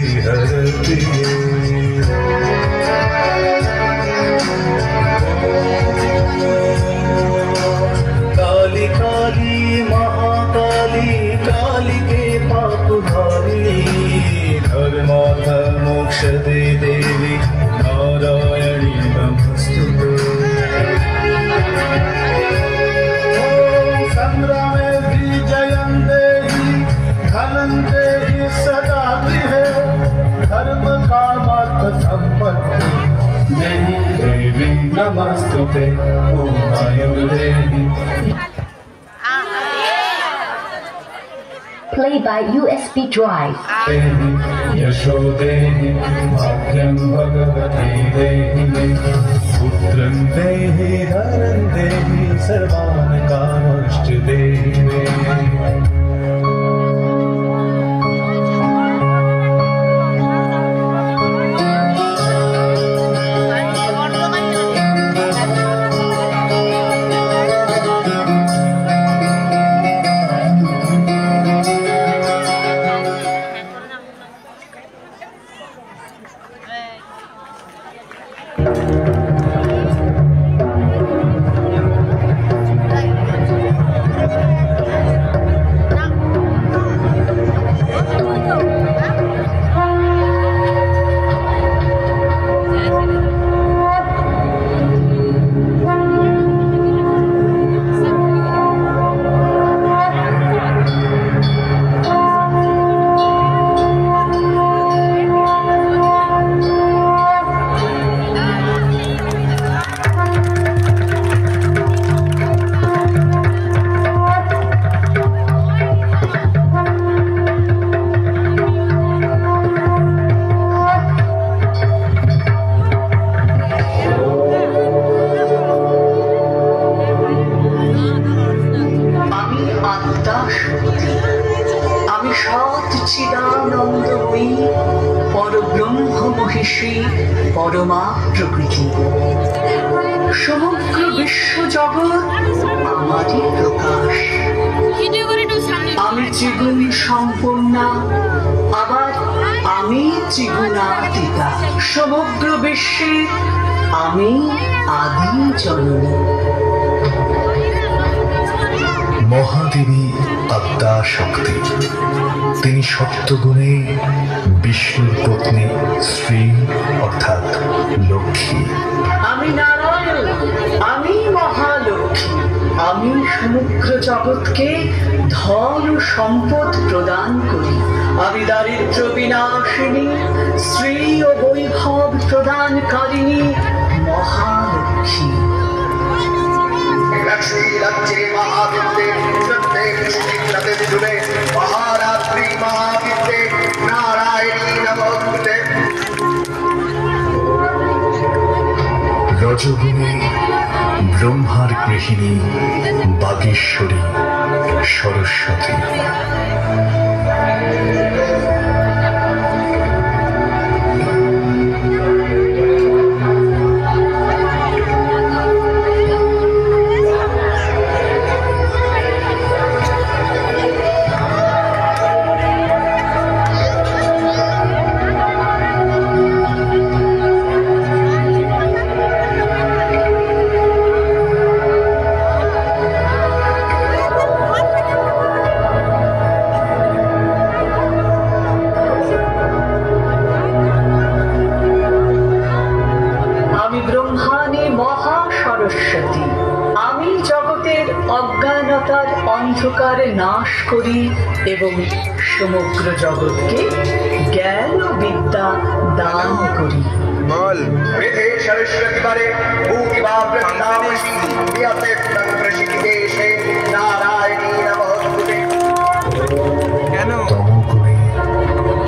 हरती काली काली महाकाली काली के पाप भारी धर्मार्थ मोक्ष दे देवी नारायणी नमस्तुते संग्रामे विजयं देहि धनं देहि सदा गृहे धर्म कामार्थ सम्पत्ति देहि देवी नमस्तुते ओम आयुर्देहि। Play by USB drive. यशोदेहि भाग्यं Bhagwati देहि पुत्रं देहि धनं देहि सर्वान् कामश्च देहि मे। পরমা প্রকৃতি সমগ্র বিশ্ব জগৎ আমারই প্রকাশ। আমি ত্রিগুণ সম্পূর্ণা আবার আমি ত্রিগুণাতীতা সমগ্র বিশ্বে আমি আদি জননী। মহাদেবী আদ্যা শক্তি তিনি সপ্তগুণে বিষ্ণুর পত্নী স্ত্রী অর্থাৎ লক্ষ্মী। আমি নারায়ণ আমি মহালক্ষ্মী আমি সমগ্র জগৎকে ধন ও সম্পদ প্রদান করি। আমি দারিদ্র বিনাশিনী শ্রী ও বৈভব প্রদানকারিণী মহালক্ষ্মী। लक्ष्मी लक्ष्मी महाविद्ये महारात्रि महाविद्ये नारायणी नमोस्तुते। रजोगुणे ब्रह्मार गृहिणी बागेश्वरी सरस्वती। অজ্ঞানতার অন্ধকার নাশ করি এবং সমগ্র জগৎকে জ্ঞান ও বিদ্যা দান করি। বল সরস্বতী বারে নারায়ণী নমস্তুতে। কেন তমগুণে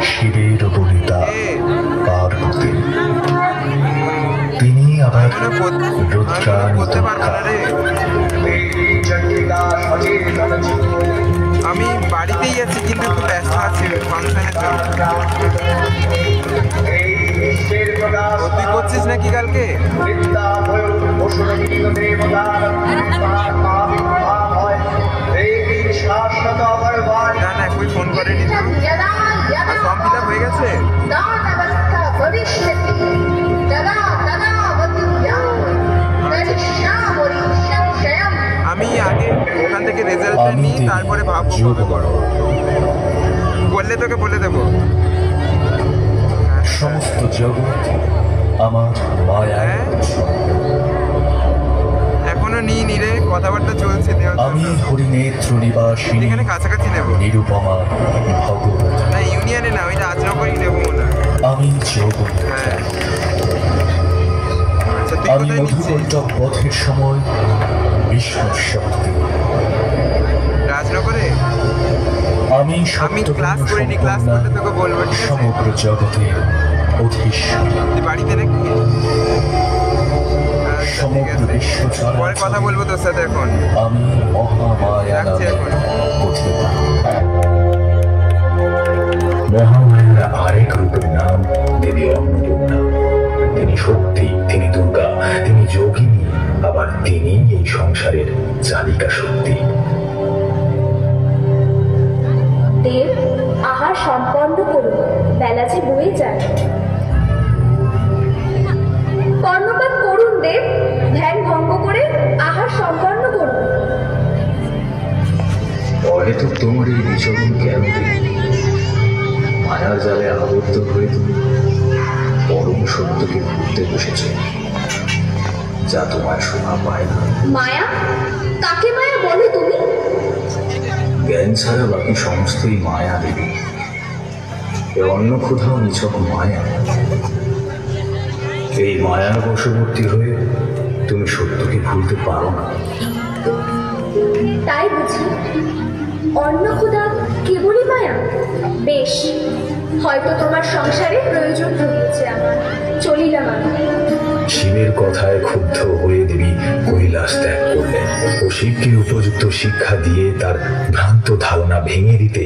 শিবের বনিতা পার্বতী তিনি আবার রুদ্রাণিত। আমি বাড়িতেই আছি কিন্তু একটু ব্যস্ত আছি ফাংশনের জন্য। তুই করছিস নাকি কালকে? না না কই ফোন করেনি। আর ফর্ম ফিল আপ হয়ে গেছে? दानवस्था भविष्यति तदा तदा वक्तव्यं करिष्यामि संशयम्। আমি আগে ওখান থেকে রেজাল্টটা নিই, তারপরে ভাববো কবে করো। বললে তোকে বলে দেবো। সমস্ত জগৎ আমার মায়ায় এখনো নিই রে, কথাবার্তা চলছে। আমি হরিনেত্র নিবাসিনী এখানে কাছাকাছি নেবো নিরুপমা ভগবতী। না, ইউনিয়নে না, ওই রাজনগরই নেবো মনে হয়। আমি জগৎ হ্যাঁ। আচ্ছা, তুই আমি কোথায় নিচ্ছিস? মধুকণ্টক পথের সময় বিষ্ণু শক্তি। রাজনগরে? আমি আমি ক্লাস করিনি, ক্লাস করলে তোকে বলবো, ঠিক আছে? সমগ্র জগতের অধীশ্বর। তুই বাড়িতে নাকি? আচ্ছা, ঠিক সমগ্র আছে। বিশ্ব পরে কথা বলবো তোর সাথে এখন। আমি মহামায়া রাখছি নামে এখন। কথিত। মহামায়ার আরেক রূপের নাম দেবী অন্নপূর্ণা। তিনি শক্তি, তিনি দুর্গা, তিনি যোগিনী, আবার তিনি এই সংসারের চালিকা শক্তি। দেব, আহার সম্পন্ন করুন, বেলা যে বয়ে যায়। কর্ণপাত করুন দেব, ধ্যান ভঙ্গ করে আহার সম্পন্ন করুন। হয়তো তোমার এই বিচরণ কেন মায়ার জালে আবদ্ধ হয়ে তুমি পরম সত্যকে ভুলতে বসেছ, যা তোমার শোভা পায় না। মায়া? কাকে মায়া বলো তুমি? জ্ঞান ছাড়া বাকি সমস্তই মায়া দেবী। এ অন্য কোথাও নিছক মায়া। এই মায়ার বশবর্তী হয়ে তুমি সত্যকে ভুলতে পারো না। তাই বুঝি অন্য ক্ষুধা কেবলই মায়া? বেশ, হয়তো তোমার সংসারে প্রয়োজন রয়েছে আমার, চলিলাম আমি। শিবের কথায় ক্ষুব্ধ হয়ে দেবী কৈলাস ত্যাগ করলেন ও শিবকে উপযুক্ত শিক্ষা দিয়ে তার ভ্রান্ত ধারণা ভেঙে দিতে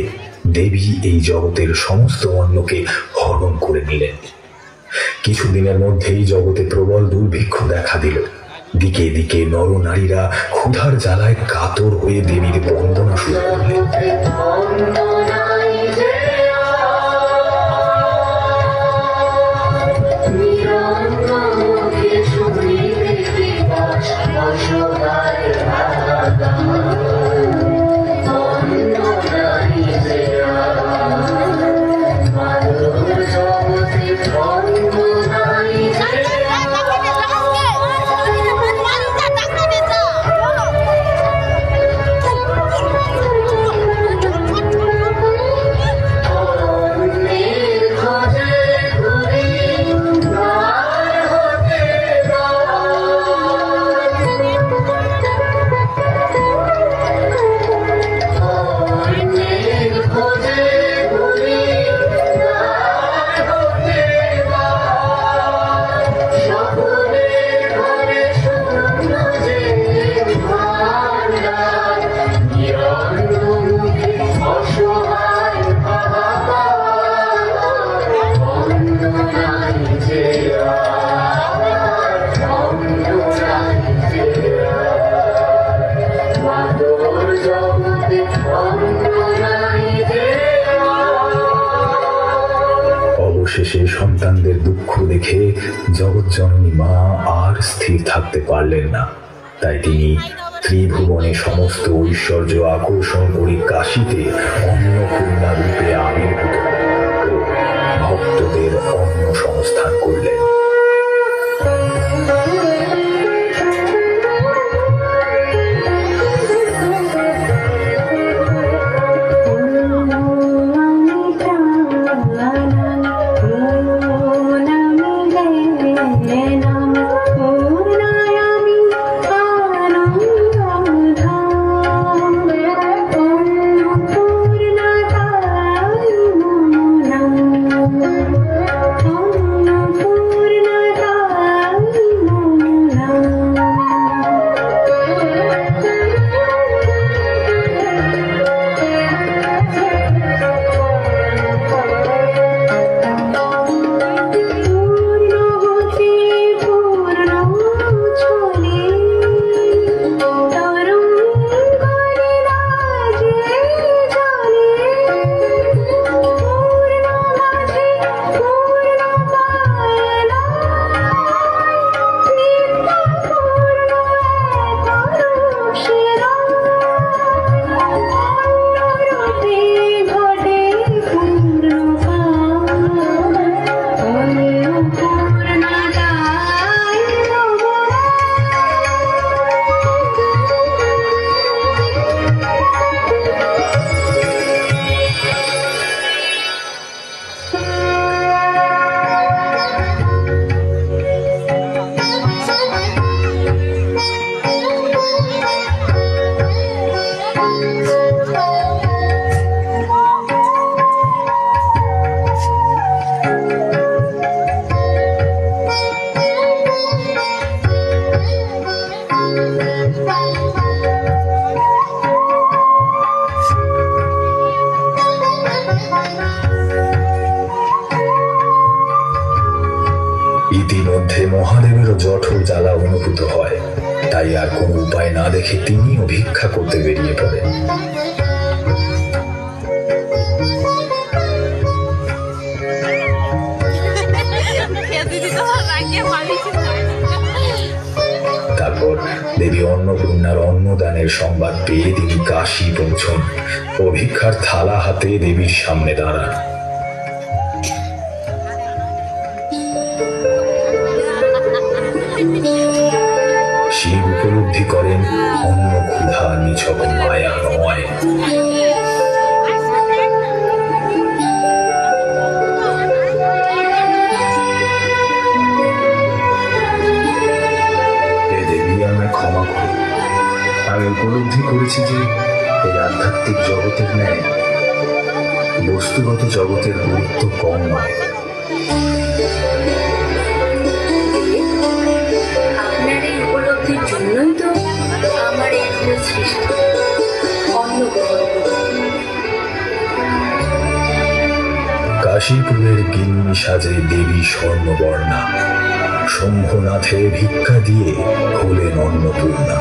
দেবী এই জগতের সমস্ত অন্নকে হরণ করে নিলেন। কিছুদিনের মধ্যেই জগতে প্রবল দুর্ভিক্ষ দেখা দিল। দিকে দিকে নরনারীরা ক্ষুধার জ্বালায় কাতর হয়ে দেবীর বন্দনা শুরু করলেন। অবশেষে সন্তানদের দুঃখ দেখে জগৎজননী মা আর স্থির থাকতে পারলেন না। তাই তিনি ত্রিভুবনে সমস্ত ঐশ্বর্য আকর্ষণ করে কাশীতে অন্নপূর্ণা রূপে আবির্ভূত ও ভক্তদের অন্ন সংস্থান করলেন। ইতিমধ্যে মহাদেবেরও জঠর জ্বালা অনুভূত হয়, তাই আর কোনো উপায় না দেখে তিনিও ভিক্ষা করতে বেরিয়ে পড়েন। তারপর দেবী অন্নপূর্ণার অন্নদানের সংবাদ পেয়ে তিনি কাশী পৌঁছন ও ভিক্ষার থালা হাতে দেবীর সামনে দাঁড়ান। শিব উপলব্ধি করেন অন্য ক্ষুধা নিছক মায়া নয়। হে দেবী, আমায় ক্ষমা করুন। আমি উপলব্ধি করেছি যে এই আধ্যাত্মিক জগতের ন্যায় বস্তুগত জগতের গুরুত্ব কম নয়। আপনার এই উপলব্ধির জন্যই তো আমার এই সৃষ্টি। অন্ন গ্রহণ করুন। কাশীপুরের গিন্নি সাজে দেবী স্বর্ণবর্ণা শম্ভুনাথে ভিক্ষা দিয়ে হলেন অন্নপূর্ণা।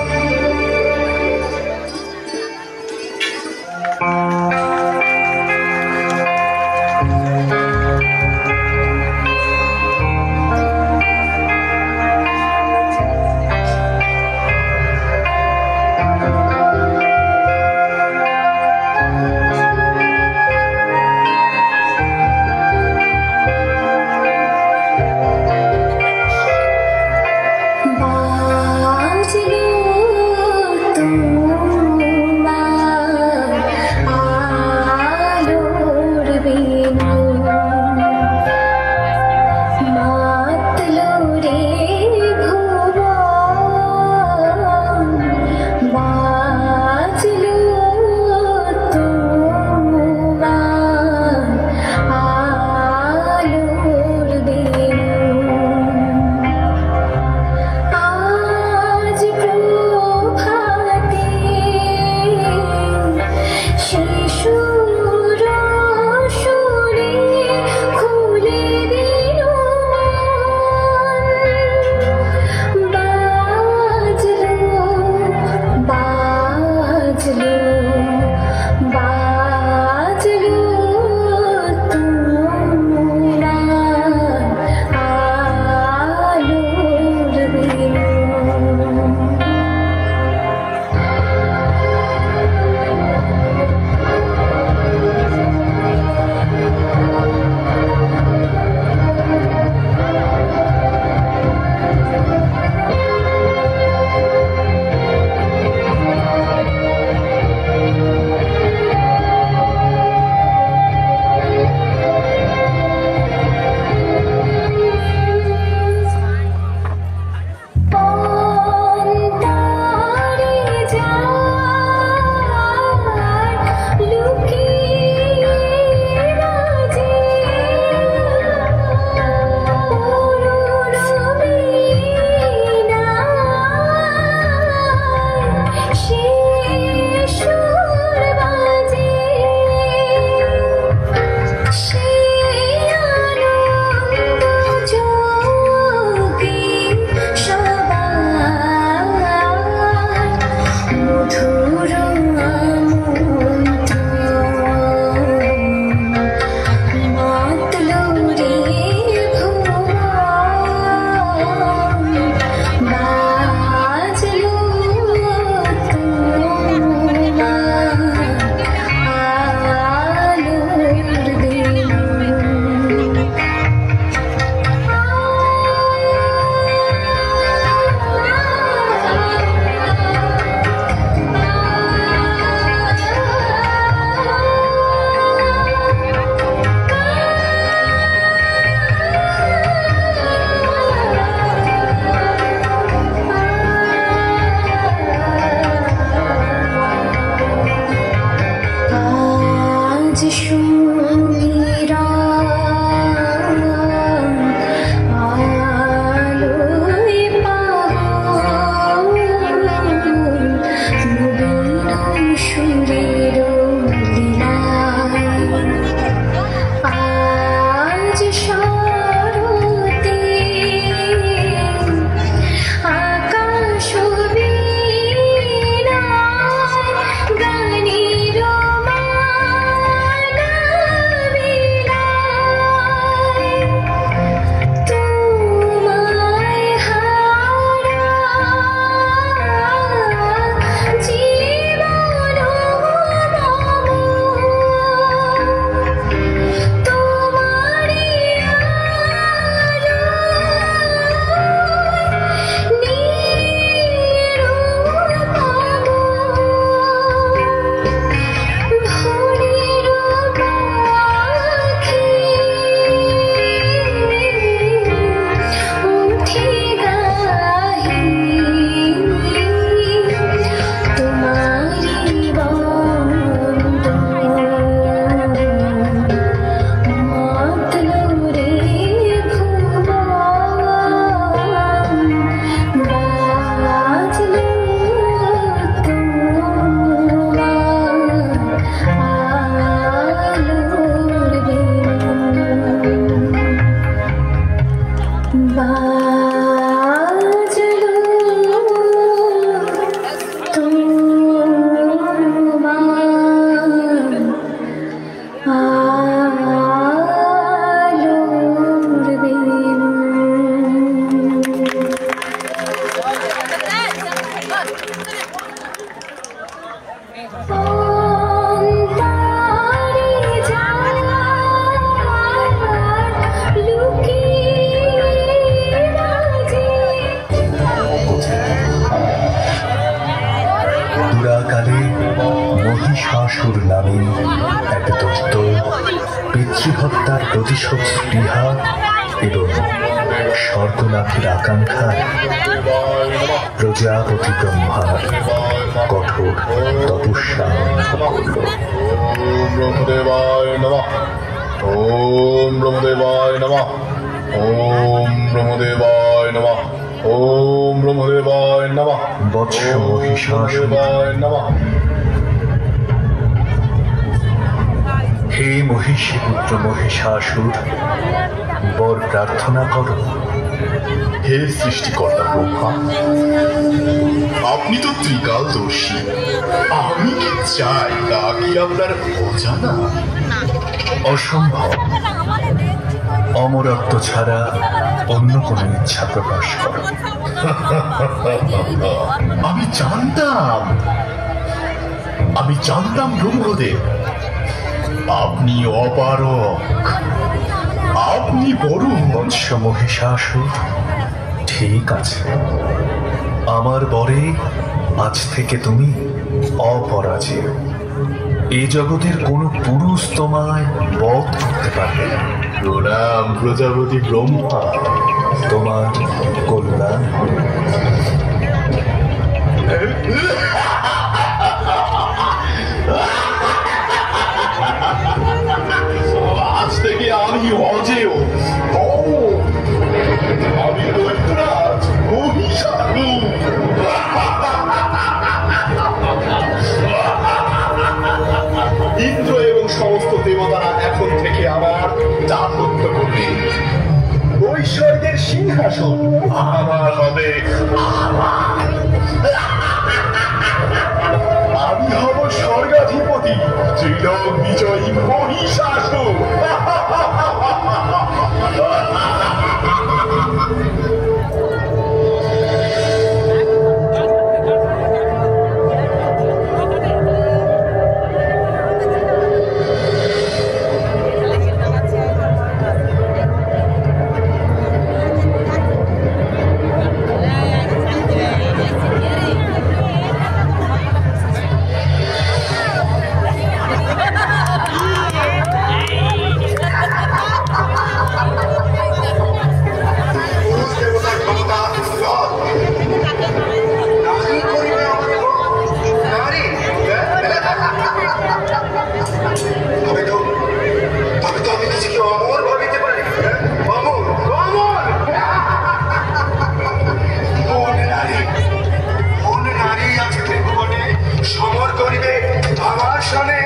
বাজলো হত্যার প্রতিশোধ স্পৃহা এবং স্বর্গলাভের আকাঙ্ক্ষায় প্রজাপতি ব্রহ্মার কঠোর তপস্যা আরম্ভ করল। ওম ব্রহ্মদেবায় নমঃ। ওম ব্রহ্মদেবায় নমঃ। ওম ব্রহ্মদেবায় নমঃ। ওম ব্রহ্মদেবায় নমঃ। বৎস মহিষাসুর, নমঃ। হে মহিষী পুত্র মহিষাসুর, বর প্রার্থনা করো। হে সৃষ্টিকর্তা ব্রহ্মা, আপনি তো ত্রিকালদর্শী। আমি কি চাই তা কি আপনার অজানা? অসম্ভব। অমরত্ব ছাড়া অন্য কোনো ইচ্ছা প্রকাশ করো। আমি জানতাম ব্রহ্মদেব, আপনি অপারক, আপনি বড়। বৎস মহিষাসুর, ঠিক আছে, আমার বরে আজ থেকে তুমি অপরাজেয়। এ জগতের কোনো পুরুষ তোমায় বধ করতে পারবে না। প্রণাম প্রজাপতি ব্রহ্মা। তোমার কল্যাণ। আজ থেকে আমি অজেয়। আমি দৈত্যরাজ মহিষাসুর। ইন্দ্র এবং সমস্ত দেবতারা এখন থেকে আমার দাসত্ব করবে। ঐশ্বর্যের সিংহাসন আমার হবে। আমি হব স্বর্গাধিপতি, ত্রিলোক বিজয়ী মহিষাসুর। দেবতার ক্ষমতা রথ। নারী করিবে আমাকে বধ। নারী? তবে তো আমি নিজেকে অমর ভাবিতে পারি। অমর, অমর। কোন নারী আছে ত্রিভুবনে সমর করিবে আমার সনে?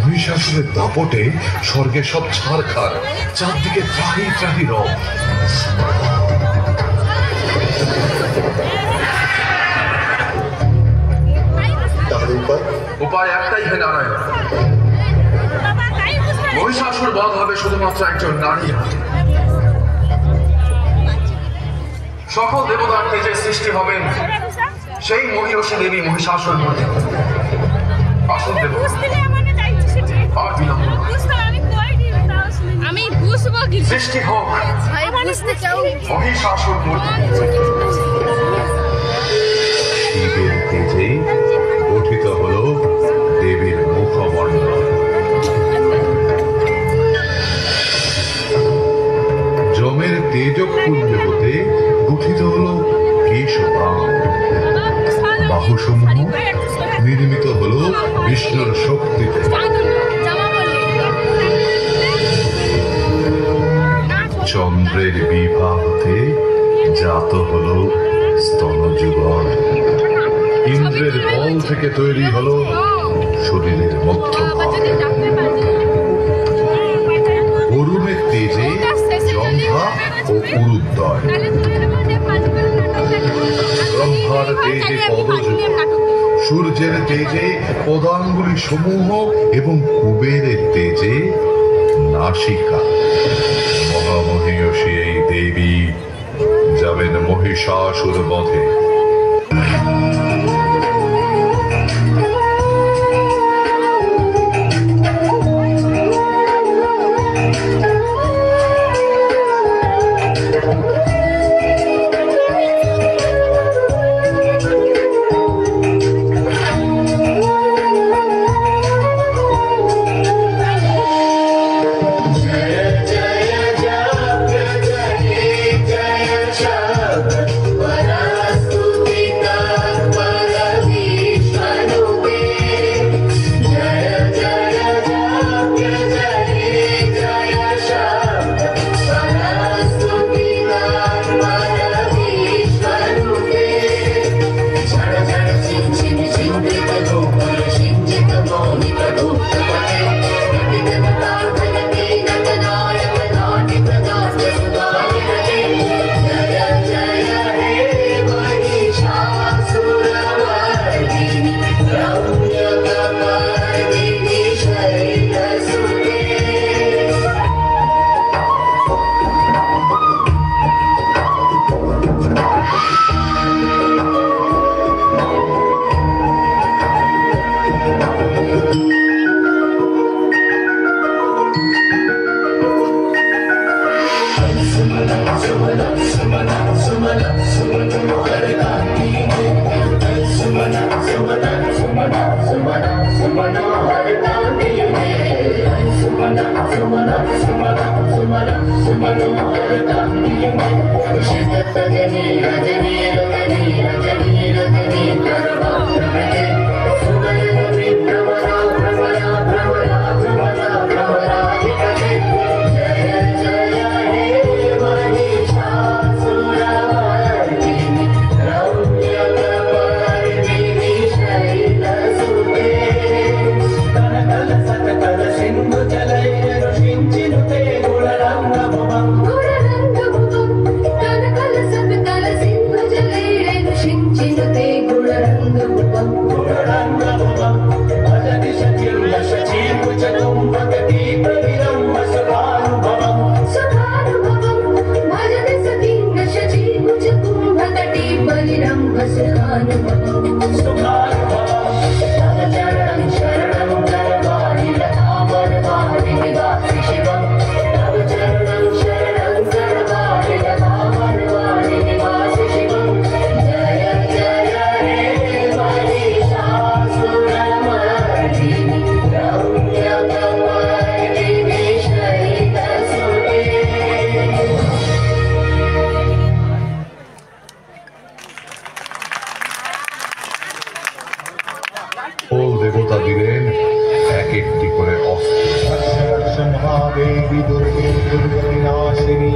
মহিষাসুরের দাপটে স্বর্গে সব ছাড়খাড়, চারদিকে ত্রাহি ত্রাহি রব। তাহলে উপায় একটাই হে নারায়ণ, মহিষাসুর বধ হবে শুধুমাত্র একজন নারী হাতে। সকল দেবতার তেজে সৃষ্টি হবেন সেই মহিষী দেবী মহিষাসুর মূর্তি। আসুন দেব, আর বিলম্ব নয়। আমি বুঝবো কি সৃষ্টি হোক ভাই বুঝতে চাও মহিষাসুর মূর্তি। শিবের তেজে গঠিত হল দেবীর মুখমণ্ডল। যমের তেজপুঞ্জ হতে গঠিত হল কেশবাম। বাহুসমূহ নির্মিত হল বিষ্ণুর শক্তিতে। চন্দ্রের বিভা হতে জাত হল স্তনযুগল। ইন্দ্রের বল থেকে তৈরি হল শরীরের মধ্যভাগ। অরুণের তেজে জঙ্ঘা ও উরুদ্বয়। ব্রহ্মার তেজে পদযুগ, সূর্যের তেজে পদাঙ্গুলি সমূহ এবং কুবেরের তেজে নাসিকা। মহামহিষী এই দেবী যাবেন মহিষাসুর বধে। দেবতা দিলেন এক একটি করে অস্ত্র। মহাদেবী দুর্গে দুর্গবিনাশিনী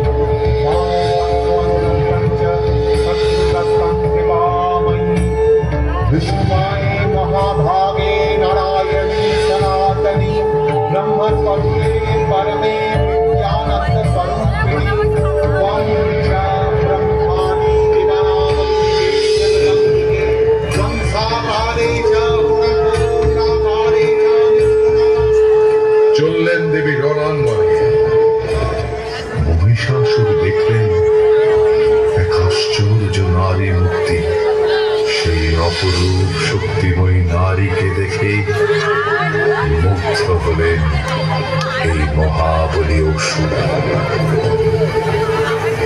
विष्णुमाये महाभागे नारायणी सनातनी ब्रह्मस्वरूपे परमे ज्ञानंद स्वरूपिणी त्वं च ब्रह्माणि विनावन्दिके त्वं साकारे च गुणपूर्णाकारे च চললেন দেবী রণাঙ্গনে। মহিষাসুর দেখলেন এক আশ্চর্য নারী মূর্তি। সেই অপরূপ শক্তিময়ী নারীকে দেখে মুগ্ধ হলেন এই মহাবলী অসুর।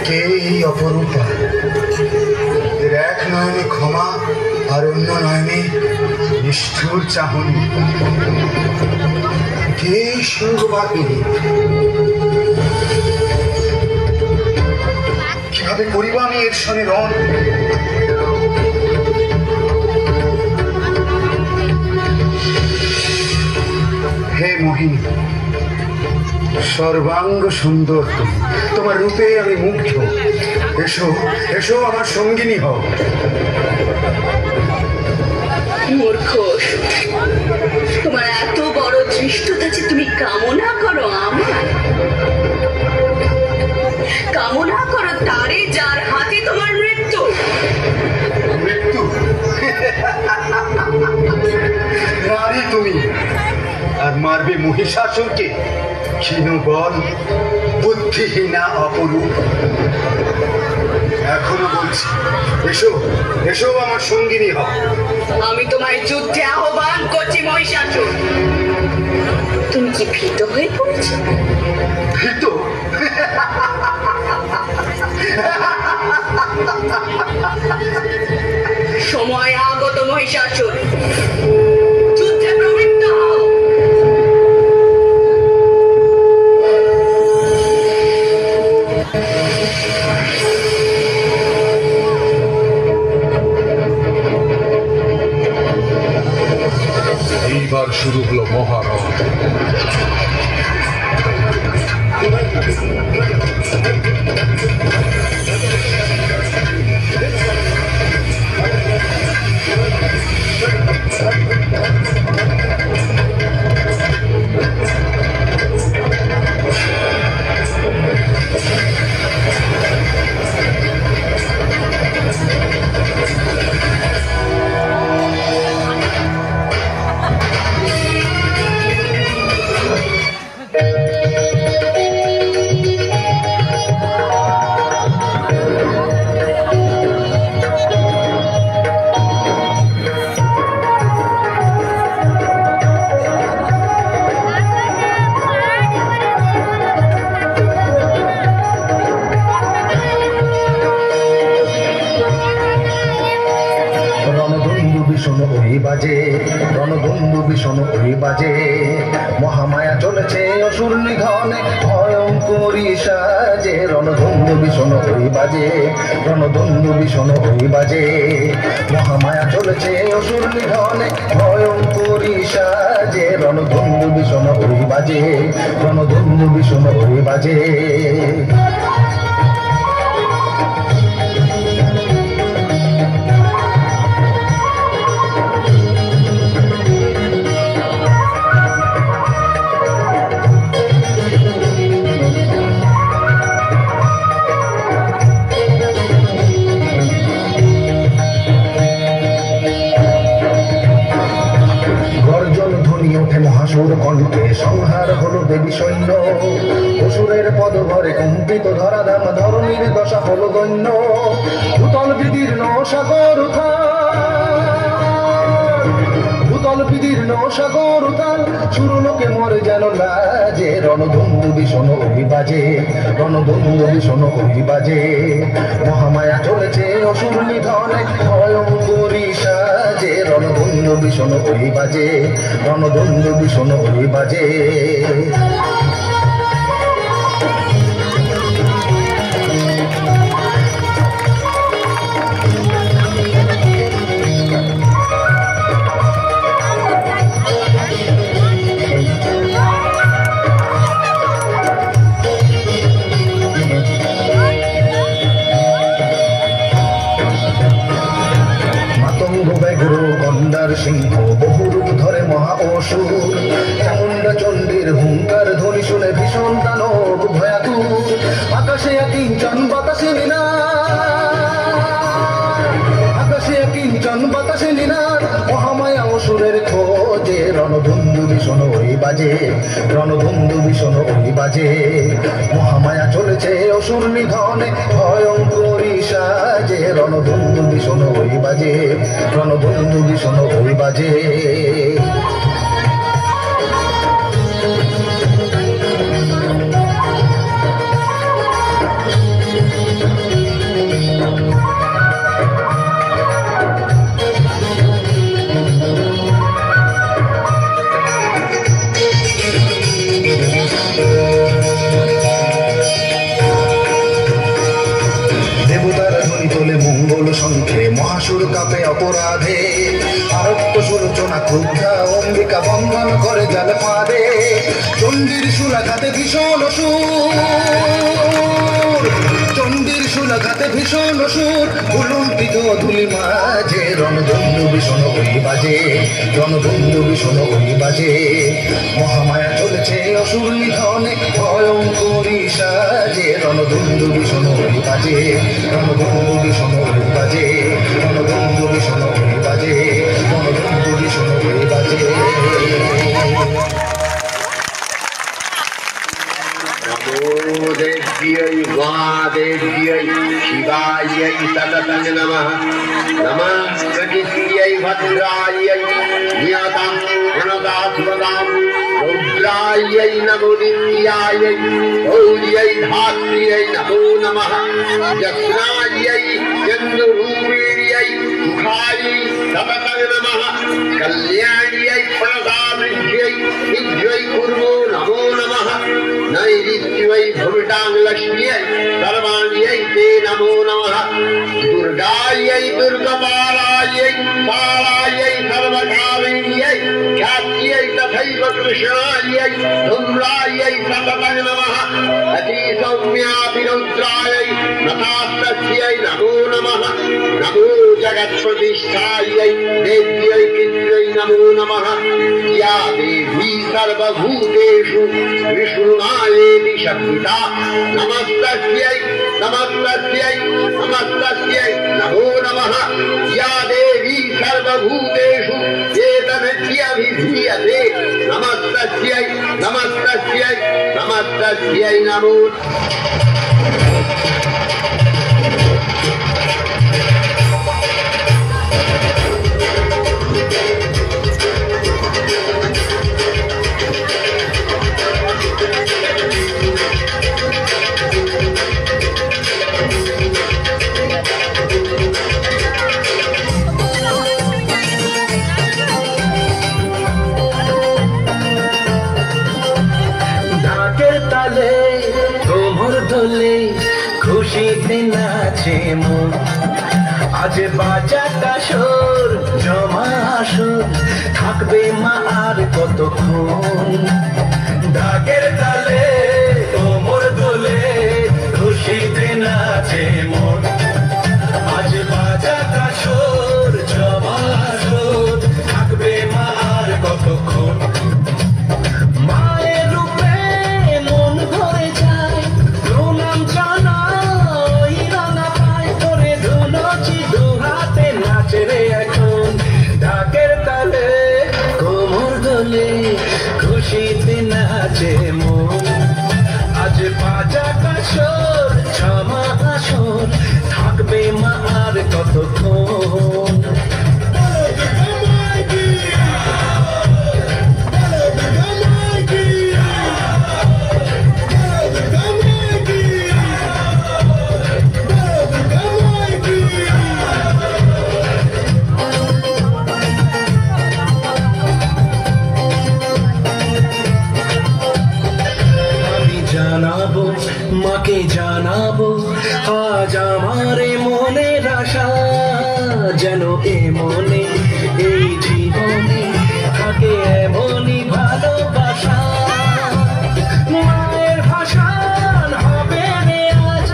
কে এই অপরূপা? এর এক নয়নে ক্ষমা আর অন্য নয়নে নিষ্ঠুর চাহনি। কে সিংহবাহিনী? কিভাবে করিব আমি এর সঙ্গে রণ? হে মোহিনী, সর্বাঙ্গ সুন্দর তুমি, তোমার রূপে আমি মুগ্ধ। এসো এসো আমার সঙ্গিনী হও। মূর্খ, তোমার এত বড় ধৃষ্টতা যে তুমি কামনা করো আমার, কামনা করো তারে যার হাতে তোমার মৃত্যু। মৃত্যু? নারী তুমি, আর মারবে মহিষাসুরকে? ক্ষীণ বল, বুদ্ধিহীনা অপরূপ। এখনো বলছি, এসো এসো আমার সঙ্গিনী হও। আমি তোমার যুদ্ধে আহ্বান করছি মহিষাসুর। তুমি কি ভীত হয়ে পড়েছো? ভীত? সময় আগত মহিষাসুর, যুদ্ধে প্রবৃত্ত হও। এইবার শুরু হলো মহারণ। রণবন্ধু ভীষণ ওই বাজে, মহামায়া চলেছে অসুর নিধনে ভয়ঙ্করী সাজে রণধন্য ভীষণ হই বাজে রণধন্য ভীষণ হই বাজে মহামায়া চলেছে অসুর নিধনে ভয়ঙ্করী সাজে রণধন্য ভীষণ হই বাজে রণধন্য ভীষণ হই বাজে মহাসুর কণ্ঠে সংহার হলো দেবী সৈন্য অসুরের পদভরে কম্পিত ধরাধাম ধরণীর দশা হলো দৈন্য ভূতল বিদীর্ণ সাগর ভূতল বিদীর্ণ সাগর উথাল সুরলোকে মরে যেন লাজে রণধন্য ভীষণ অভিবাজে রণধন্য ভীষণ অভিবাজে মহামায়া চলেছে অসুর নিধনে ভয়ঙ্করী সাজে রণধন্য ভীষণ অভিবাজে রণধন্য ভীষণ অভিবাজে সিংহ বহুরূপ ধরে মহা অসুর চামুন্ডা চণ্ডীর হুঙ্কার ধ্বনি শুনে ভীষণ দানব ভয়াতুর আকাশে কিঞ্চন বাতাসে আকাশে কিঞ্চন বাতাসে নিনাদ মহামায়া অসুরের খোঁজে রণধন্য ভীষণ ওই বাজে রণধন্য ভীষণ ওই বাজে মহামায়া চলেছে অসুর নিধনে ভয়ঙ্করী সাজে রণধন্য ভীষণ ওই বাজে রণধন্য ভীষণ ওই বাজে শঙ্খে মহাসুর কাপে অপরাধে আরক্ত সুলোচনা ক্রুদ্ধা অম্বিকা বন্ধন করে জাল ফাঁদে চণ্ডীর সুলাঘাতে ভীষণ অসুর চণ্ডীর সুলাঘাতে ভীষণ অসুর উলুম্পিত ধুলি মাঝে রণধন্য ভীষণ ওই বাজে রণধন্য ভীষণ ওই বাজে মহামায়া চলেছে অসুর নিধনে ভয়ঙ্করী সাজে রণধন্য ভীষণ ওই বাজে রণধন্য ভীষণ ওই বাজে রণধন্য ভীষণ ওই বাজে রণধন্য ভীষণ ওই বাজে देव्यै महादेव्यै शिवायै सततं नमः नमः प्रकृत्यै भद्रायै नियतं गुणदास्पदां रौद्रायै नमो नित्यायै गौर्यै धात्र्यै नमो नमः यज्ञायै चन्द्ररूपिण्यै मुखायै सततं नमः कल्याण्यै प्रणदावृद्ध्यै विद्यै कुर्मो नमो नमः नैऋत्यै भूमिटाङ्गलक्ष्म्यै सर्वाण्यै ते नमो नमः दुर्गायै दुर्गपालायै कालायै सर्वकामिन्यै ख्यात्यै तथैव कृष्णायै धूम्रायै सततं नमः अतिसौम्याभिरौद्रायै नतास्तस्यै नमो नमः नमो जगत्प्रतिष्ठायै देव्यै पित्र्यै नमो नमः या देवी सर्वभूतेषु विष्णुनायेति शक्तिता नमस्तस्यै नमस्तस्यै नमस्तस्यै नमो नमः या देवी सर्वभूतेषु चेतनस्याभिधीयते नमस्तस्यै नमस्तस्यै नमस्तस्यै नमो ढाके ঢাকের তালে কোমর দোলে খুশিতে নাচে মন আজ বাজাটা সুর জমা আসুর থাকবে মা আর কতক্ষণ ঢাকের তালে কোমর দোলে খুশিতে নাচে মন আজ বাজাটা সুর জমা আসুর থাকবে মা আর কতক্ষণ মায়ের রূপে মন ভরে যায় প্রণাম জানাই রাঙা পায় করে ধুনচি দু হাতে নাচে রে এখন ঢাকের তালে কোমর দোলে খুশিতে নাচে মন আজ বাজাটা সুর জমা আসর থাকবে মা আর কতক্ষণ জানাবো মাকে জানাবো আজ আমার মনের আশা যেন এ মনে এই জীবনে থাকে এমনই ভালোবাসা মায়ের ভাষণ হবে রে আজ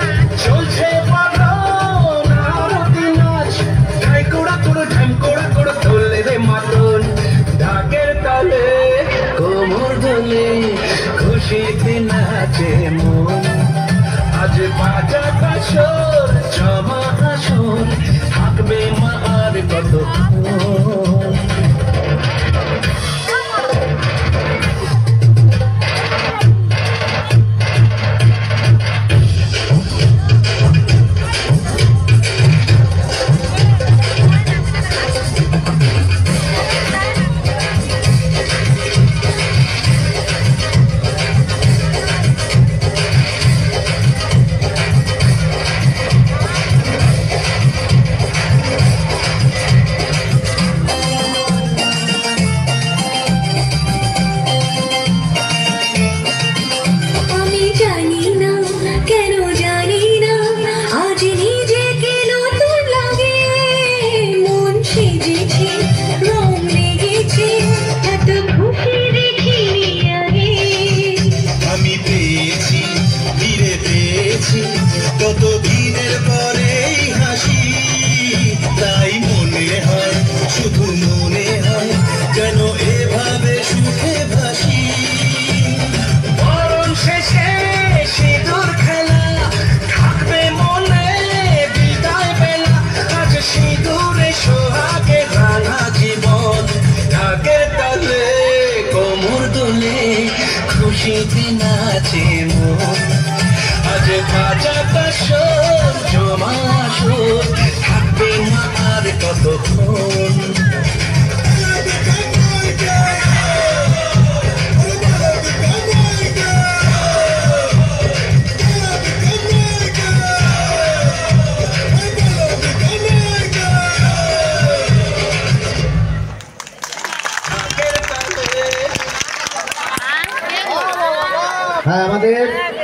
চলছে পালন আরতি নাচ ঢাই কোড়া কোড়ো ঢাম কোড়া কোড়ো তোলে রে মাতন ঢাকের তালে কোমর দোলে খুশিতে নাচে মন আজ বাজাটা সুর জমা আসর থাকবে মা আর কতক্ষণ কত দিনের পরে হাসি তাই মনে হয় শুধু মনে হয় যেন এভাবে সুখে ভাসি বরণ শেষে সিঁদুর খেলা থাকবে মনে বিদায় বেলা আজ সিঁদুরে সোহাগে রাঙা জীবন ঢাকের তালে কোমর দোলে খুশিতে নাচে মন আজ বাজাটা সুর জমা আসর থাকবে মা আর কতক্ষণ হ্যাঁ আমাদের